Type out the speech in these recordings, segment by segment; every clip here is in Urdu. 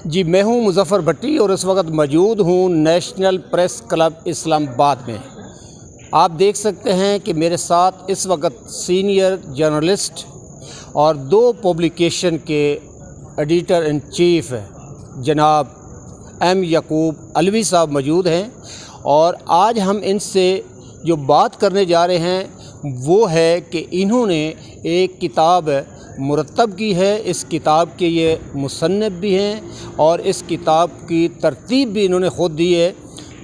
جی میں ہوں مظفر بھٹی اور اس وقت موجود ہوں نیشنل پریس کلب اسلام آباد میں۔ آپ دیکھ سکتے ہیں کہ میرے ساتھ اس وقت سینئر جرنلسٹ اور 2 پبلیکیشن کے ایڈیٹر ان چیف جناب ایم یعقوب علوی صاحب موجود ہیں، اور آج ہم ان سے جو بات کرنے جا رہے ہیں وہ ہے کہ انہوں نے ایک کتاب مرتب کی ہے۔ اس کتاب کے یہ مصنف بھی ہیں اور اس کتاب کی ترتیب بھی انہوں نے خود دی ہے۔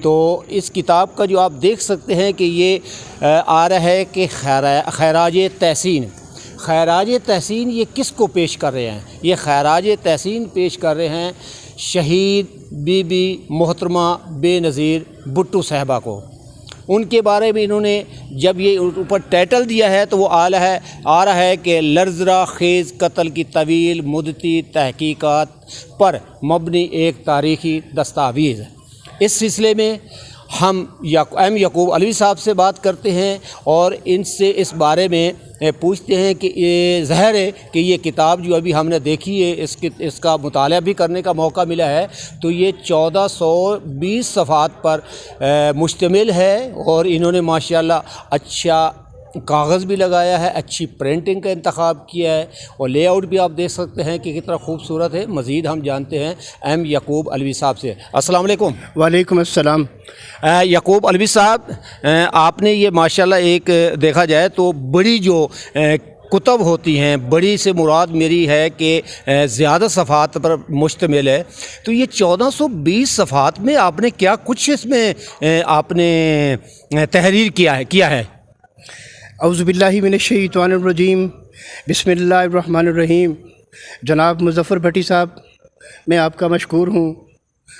تو اس کتاب کا جو آپ دیکھ سکتے ہیں کہ یہ آ رہا ہے کہ خراج تحسین۔ خراج تحسین یہ کس کو پیش کر رہے ہیں؟ یہ خراج تحسین پیش کر رہے ہیں شہید بی بی محترمہ بے نظیر بھٹو صاحبہ کو۔ ان کے بارے میں انہوں نے جب یہ اوپر ٹائٹل دیا ہے تو وہ آ رہا ہے کہ لرزرہ خیز قتل کی طویل مدتی تحقیقات پر مبنی ایک تاریخی دستاویز۔ اس سلسلے میں ہم ایم یعقوب علوی صاحب سے بات کرتے ہیں اور ان سے اس بارے میں پوچھتے ہیں کہ یہ ظاہر ہے کہ یہ کتاب جو ابھی ہم نے دیکھی ہے اس کا مطالعہ بھی کرنے کا موقع ملا ہے، تو یہ 1420 صفحات پر مشتمل ہے، اور انہوں نے ماشاءاللہ اچھا کاغذ بھی لگایا ہے، اچھی پرنٹنگ کا انتخاب کیا ہے، اور لے آؤٹ بھی آپ دیکھ سکتے ہیں کہ کتنا خوبصورت ہے۔ مزید ہم جانتے ہیں ایم یعقوب علوی صاحب سے۔ السلام علیکم۔ وعلیکم السلام۔ یعقوب علوی صاحب، آپ نے یہ ماشاءاللہ ایک دیکھا جائے تو بڑی جو کتب ہوتی ہیں، بڑی سے مراد میری ہے کہ زیادہ صفحات پر مشتمل ہے، تو یہ 1420 صفحات میں آپ نے کیا کچھ اس میں آپ نے تحریر کیا ہے؟ اعوذ باللہ من الشیطان الرجیم، بسم اللہ الرحمن الرحیم۔ جناب مظفر بھٹی صاحب، میں آپ کا مشکور ہوں،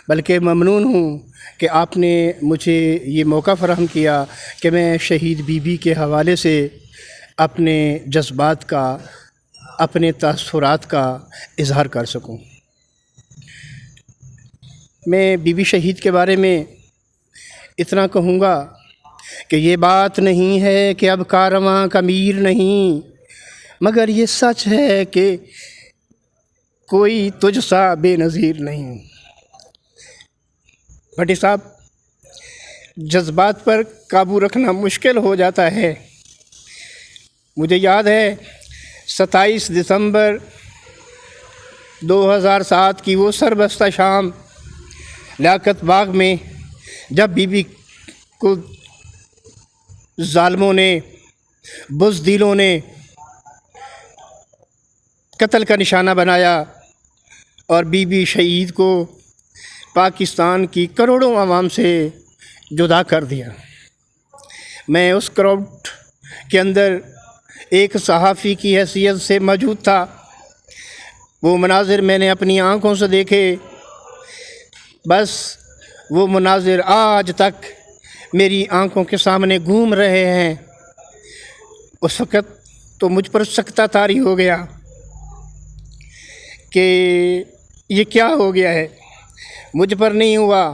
بلکہ ممنون ہوں کہ آپ نے مجھے یہ موقع فراہم کیا کہ میں شہید بی بی کے حوالے سے اپنے جذبات کا، اپنے تاثرات کا اظہار کر سکوں۔ میں بی بی شہید کے بارے میں اتنا کہوں گا کہ یہ بات نہیں ہے کہ اب کارواں کا میر نہیں، مگر یہ سچ ہے کہ کوئی تجھ سا بے نظیر نہیں۔ بھٹی صاحب، جذبات پر قابو رکھنا مشکل ہو جاتا ہے۔ مجھے یاد ہے 27 دسمبر 2007 کی وہ سربستہ شام لیاقت باغ میں، جب بی بی کو ظالموں نے، بزدلوں نے قتل کا نشانہ بنایا اور بی بی شہید کو پاکستان کی کروڑوں عوام سے جدا کر دیا۔ میں اس کراؤڈ کے اندر ایک صحافی کی حیثیت سے موجود تھا۔ وہ مناظر میں نے اپنی آنکھوں سے دیکھے، بس وہ مناظر آج تک میری آنکھوں کے سامنے گھوم رہے ہیں۔ اس وقت تو مجھ پر سکتہ طاری ہو گیا کہ یہ کیا ہو گیا ہے۔ مجھ پر نہیں ہوا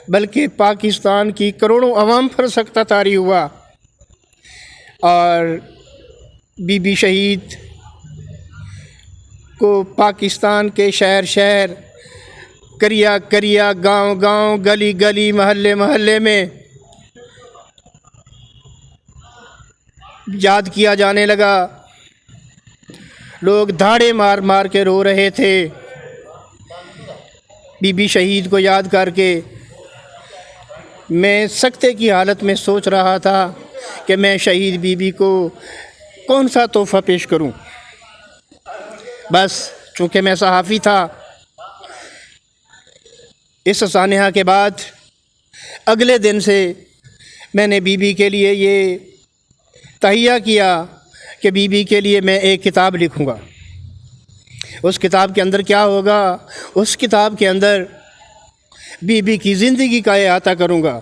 بلکہ پاکستان کی کروڑوں عوام پر سکتہ طاری ہوا، اور بی بی شہید کو پاکستان کے شہر شہر، کریا کریا، گاؤں گاؤں، گلی گلی، محلے محلے میں یاد کیا جانے لگا۔ لوگ دھاڑے مار مار کے رو رہے تھے بی بی شہید کو یاد کر کے۔ میں سکتے کی حالت میں سوچ رہا تھا کہ میں شہید بی بی کو کون سا تحفہ پیش کروں۔ بس چونکہ میں صحافی تھا، اس سانحہ کے بعد اگلے دن سے میں نے بی بی کے لیے یہ تہیہ کیا کہ بی بی کے لیے میں ایک کتاب لکھوں گا۔ اس کتاب کے اندر کیا ہوگا؟ اس کتاب کے اندر بی بی کی زندگی کا احاطہ کروں گا۔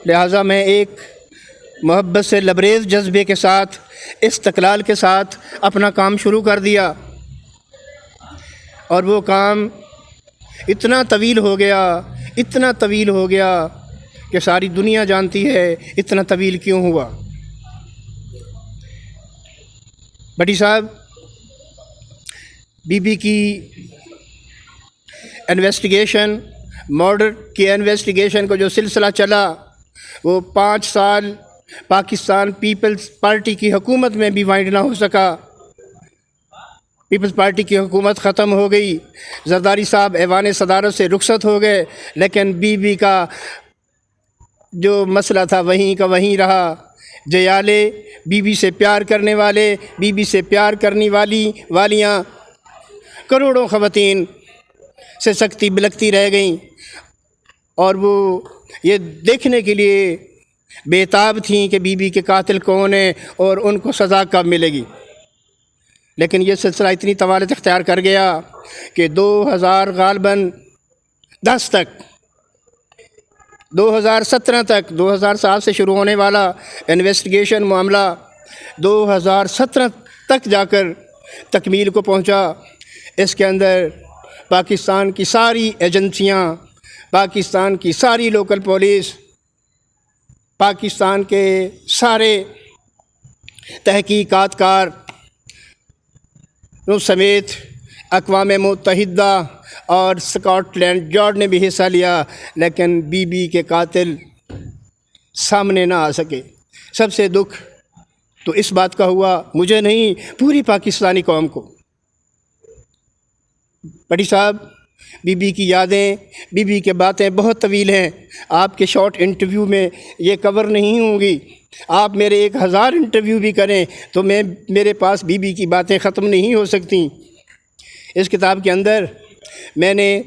لہٰذا میں ایک محبت سے لبریز جذبے کے ساتھ، استقلال کے ساتھ اپنا کام شروع کر دیا، اور وہ کام اتنا طویل ہو گیا کہ ساری دنیا جانتی ہے اتنا طویل کیوں ہوا۔ بھٹی صاحب، بی بی کی انویسٹیگیشن، مرڈر کی انویسٹیگیشن کو جو سلسلہ چلا وہ 5 سال پاکستان پیپلز پارٹی کی حکومت میں بھی وائنڈ نہ ہو سکا۔ پیپلز پارٹی کی حکومت ختم ہو گئی، زرداری صاحب ایوان صدارت سے رخصت ہو گئے، لیکن بی بی کا جو مسئلہ تھا وہیں کا وہیں رہا۔ جیالے، بی بی سے پیار کرنے والے، بی بی سے پیار کرنے والیاں کروڑوں خواتین سے سکتی بلکتی رہ گئیں، اور وہ یہ دیکھنے کے لیے بےتاب تھیں کہ بی بی کے قاتل کون ہیں اور ان کو سزا کب ملے گی۔ لیکن یہ سلسلہ اتنی طوالت اختیار کر گیا کہ 2000 غالباً 10 تک، 2017 تک، 2007 سے شروع ہونے والا انویسٹیگیشن معاملہ 2017 تک جا کر تکمیل کو پہنچا۔ اس کے اندر پاکستان کی ساری ایجنسیاں، پاکستان کی ساری لوکل پولیس، پاکستان کے سارے تحقیقات کار سمیت اقوام متحدہ اور اسکاٹ لینڈ یارڈ نے بھی حصہ لیا، لیکن بی بی کے قاتل سامنے نہ آ سکے۔ سب سے دکھ تو اس بات کا ہوا، مجھے نہیں، پوری پاکستانی قوم کو۔ بڑی صاحب، بی بی کی یادیں، بی بی کے باتیں بہت طویل ہیں، آپ کے شارٹ انٹرویو میں یہ کور نہیں ہوں گی۔ آپ میرے 1000 انٹرویو بھی کریں تو میرے پاس بی بی کی باتیں ختم نہیں ہو سکتی۔ اس کتاب کے اندر میں نے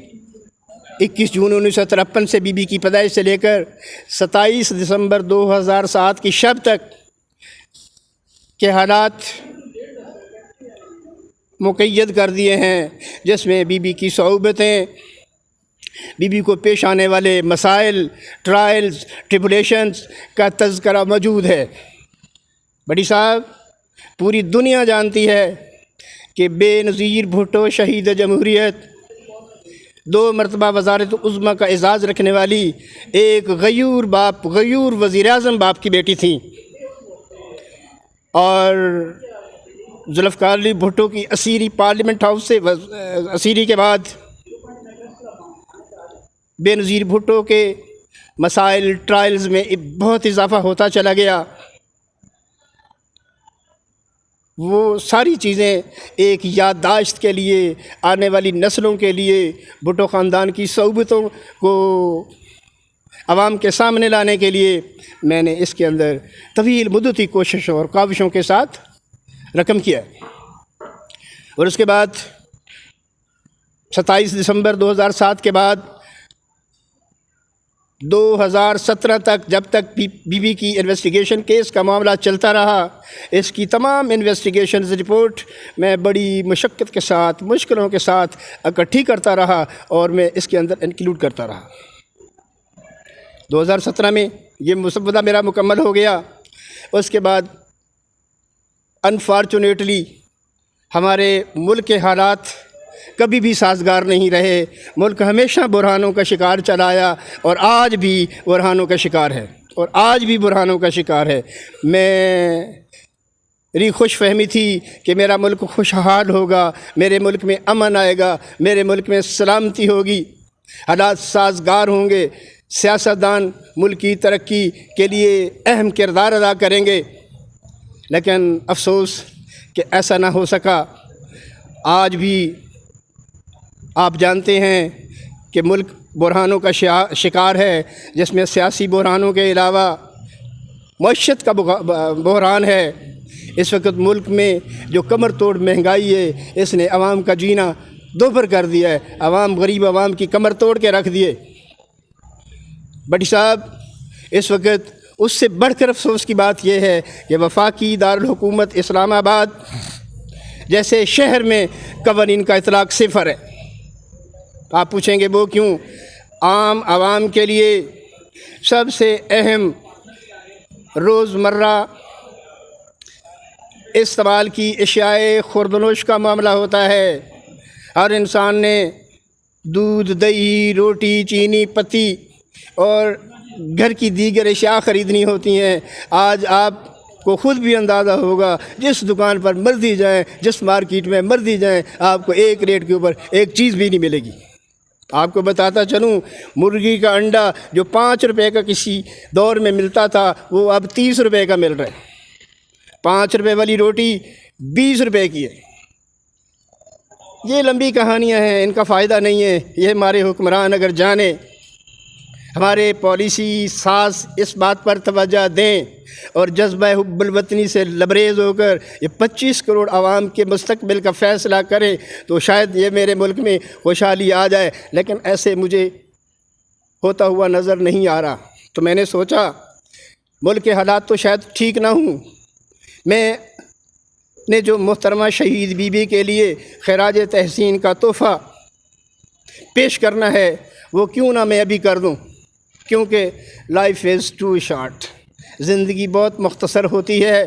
21 جون 1953 سے بی بی کی پیدائش سے لے کر 27 دسمبر 2007 کی شب تک کے حالات مقید کر دیے ہیں، جس میں بی بی کی صعوبتیں، بی بی کو پیش آنے والے مسائل، ٹرائلز، ٹریبولیشنز کا تذکرہ موجود ہے۔ بڑی صاحب، پوری دنیا جانتی ہے کہ بے نظیر بھٹو شہید جمہوریت، 2 مرتبہ وزارت عظمیٰ کا اعزاز رکھنے والی ایک غیور باپ، غیور وزیر اعظم باپ کی بیٹی تھیں، اور ذوالفقار علی بھٹو کی اسیری پارلیمنٹ ہاؤس سے اسیری کے بعد بے نظیر بھٹو کے مسائل، ٹرائلز میں بہت اضافہ ہوتا چلا گیا۔ وہ ساری چیزیں ایک یادداشت کے لیے، آنے والی نسلوں کے لیے، بھٹو خاندان کی صعوبتوں کو عوام کے سامنے لانے کے لیے میں نے اس کے اندر طویل مدتی کوششوں اور کاوشوں کے ساتھ رقم کیا۔ اور اس کے بعد 27 دسمبر 2007 کے بعد 2017 تک، جب تک بی بی کی انویسٹیگیشن کیس کا معاملہ چلتا رہا، اس کی تمام انویسٹیگیشنز رپورٹ میں بڑی مشقت کے ساتھ، مشکلوں کے ساتھ اکٹھی کرتا رہا اور میں اس کے اندر انکلوڈ کرتا رہا۔ 2017 میں یہ مسودہ میرا مکمل ہو گیا۔ اس کے بعد انفارچونیٹلی ہمارے ملک کے حالات کبھی بھی سازگار نہیں رہے۔ ملک ہمیشہ بحرانوں کا شکار چلا آیا اور آج بھی بحرانوں کا شکار ہے، اور آج بھی بحرانوں کا شکار ہے۔ میری خوش فہمی تھی کہ میرا ملک خوشحال ہوگا، میرے ملک میں امن آئے گا، میرے ملک میں سلامتی ہوگی، حالات سازگار ہوں گے، سیاستدان ملکی ترقی کے لیے اہم کردار ادا کریں گے، لیکن افسوس کہ ایسا نہ ہو سکا۔ آج بھی آپ جانتے ہیں کہ ملک بحرانوں کا شکار ہے، جس میں سیاسی بحرانوں کے علاوہ معیشت کا بحران ہے۔ اس وقت ملک میں جو کمر توڑ مہنگائی ہے، اس نے عوام کا جینا دوبھر کر دیا ہے، عوام، غریب عوام کی کمر توڑ کے رکھ دیے۔ بڑی صاحب، اس وقت اس سے بڑھ کر افسوس کی بات یہ ہے کہ وفاقی دارالحکومت اسلام آباد جیسے شہر میں قوانین کا اطلاق صفر ہے۔ آپ پوچھیں گے وہ کیوں؟ عام عوام کے لیے سب سے اہم روزمرہ استعمال کی اشیاء خوردنوش کا معاملہ ہوتا ہے۔ ہر انسان نے دودھ، دہی، روٹی، چینی، پتی اور گھر کی دیگر اشیاء خریدنی ہوتی ہیں۔ آج آپ کو خود بھی اندازہ ہوگا، جس دکان پر مرضی جائیں، جس مارکیٹ میں مرضی جائیں، آپ کو ایک ریٹ کے اوپر ایک چیز بھی نہیں ملے گی۔ آپ کو بتاتا چلوں، مرغی کا انڈا جو 5 روپے کا کسی دور میں ملتا تھا، وہ اب 30 روپے کا مل رہا ہے۔ 5 روپے والی روٹی 20 روپے کی ہے۔ یہ لمبی کہانیاں ہیں، ان کا فائدہ نہیں ہے۔ یہ ہمارے حکمران اگر جانیں، ہمارے پالیسی ساز اس بات پر توجہ دیں اور جذبہ حب الوطنی سے لبریز ہو کر یہ 25 کروڑ عوام کے مستقبل کا فیصلہ کریں تو شاید یہ میرے ملک میں خوشحالی آ جائے، لیکن ایسے مجھے ہوتا ہوا نظر نہیں آ رہا۔ تو میں نے سوچا ملک کے حالات تو شاید ٹھیک نہ ہوں، میں نے جو محترمہ شہید بی بی کے لیے خراج تحسین کا تحفہ پیش کرنا ہے وہ کیوں نہ میں ابھی کر دوں، کیونکہ لائف از ٹو شارٹ، زندگی بہت مختصر ہوتی ہے،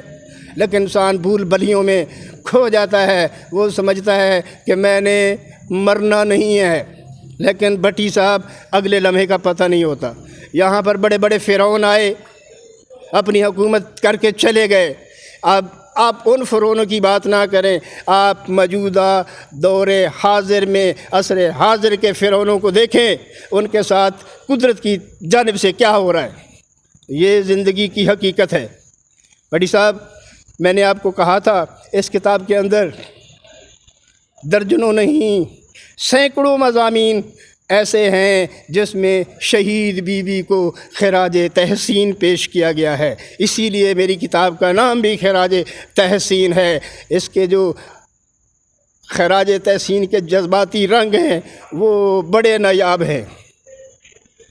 لیکن انسان بھول بھلیوں میں کھو جاتا ہے۔ وہ سمجھتا ہے کہ میں نے مرنا نہیں ہے، لیکن بھٹی صاحب اگلے لمحے کا پتہ نہیں ہوتا۔ یہاں پر بڑے بڑے فرعون آئے، اپنی حکومت کر کے چلے گئے۔ اب آپ ان فرعونوں کی بات نہ کریں، آپ موجودہ دور حاضر میں عصر حاضر کے فرعونوں کو دیکھیں، ان کے ساتھ قدرت کی جانب سے کیا ہو رہا ہے۔ یہ زندگی کی حقیقت ہے۔ بھٹی صاحب، میں نے آپ کو کہا تھا اس کتاب کے اندر درجنوں نہیں سینکڑوں مضامین ایسے ہیں جس میں شہید بی بی کو خراج تحسین پیش کیا گیا ہے، اسی لیے میری کتاب کا نام بھی خراج تحسین ہے۔ اس کے جو خراج تحسین کے جذباتی رنگ ہیں وہ بڑے نایاب ہیں۔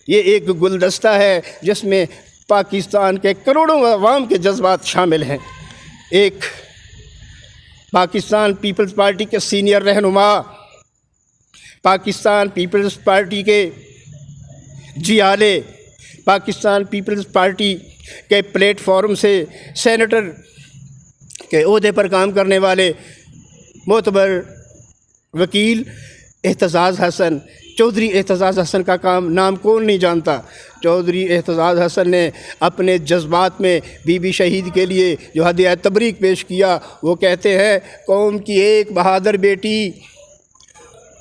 یہ ایک گلدستہ ہے جس میں پاکستان کے کروڑوں عوام کے جذبات شامل ہیں۔ ایک پاکستان پیپلز پارٹی کے سینئر رہنما، پاکستان پیپلز پارٹی کے جیالے، پاکستان پیپلز پارٹی کے پلیٹ فارم سے سینیٹر کے عہدے پر کام کرنے والے معتبر وکیل اعتزاز حسن، چودھری اعتزاز حسن کا نام کون نہیں جانتا۔ چودھری اعتزاز حسن نے اپنے جذبات میں بی بی شہید کے لیے جو ہدیہ تبریک پیش کیا، وہ کہتے ہیں قوم کی ایک بہادر بیٹی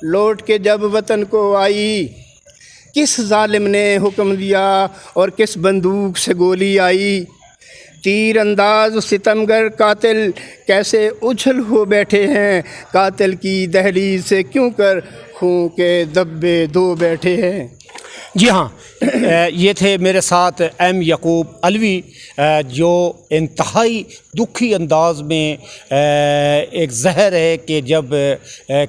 لوٹ کے جب وطن کو آئی، کس ظالم نے حکم دیا اور کس بندوق سے گولی آئی، تیر انداز ستمگر قاتل کیسے اچھل ہو بیٹھے ہیں، قاتل کی دہلیز سے کیوں کر خون کے دبے دو بیٹھے ہیں۔ جی ہاں، یہ تھے میرے ساتھ ایم یعقوب علوی، جو انتہائی دکھی انداز میں ایک زہر ہے کہ جب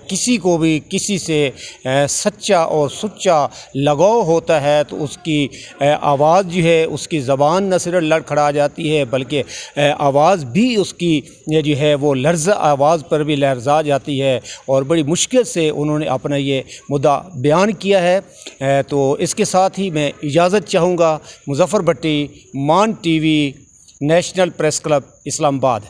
کسی کو بھی کسی سے سچا اور سچا لگاؤ ہوتا ہے تو اس کی آواز جو ہے، اس کی زبان نہ صرف لڑکھڑا جاتی ہے بلکہ آواز بھی اس کی جو ہے وہ آواز پر بھی لرزا جاتی ہے، اور بڑی مشکل سے انہوں نے اپنا یہ مدعا بیان کیا ہے۔ تو اس کے ساتھ ہی میں اجازت چاہوں گا۔ Muzaffar Bhatti, Maan T V, national press club, اسلام آباد۔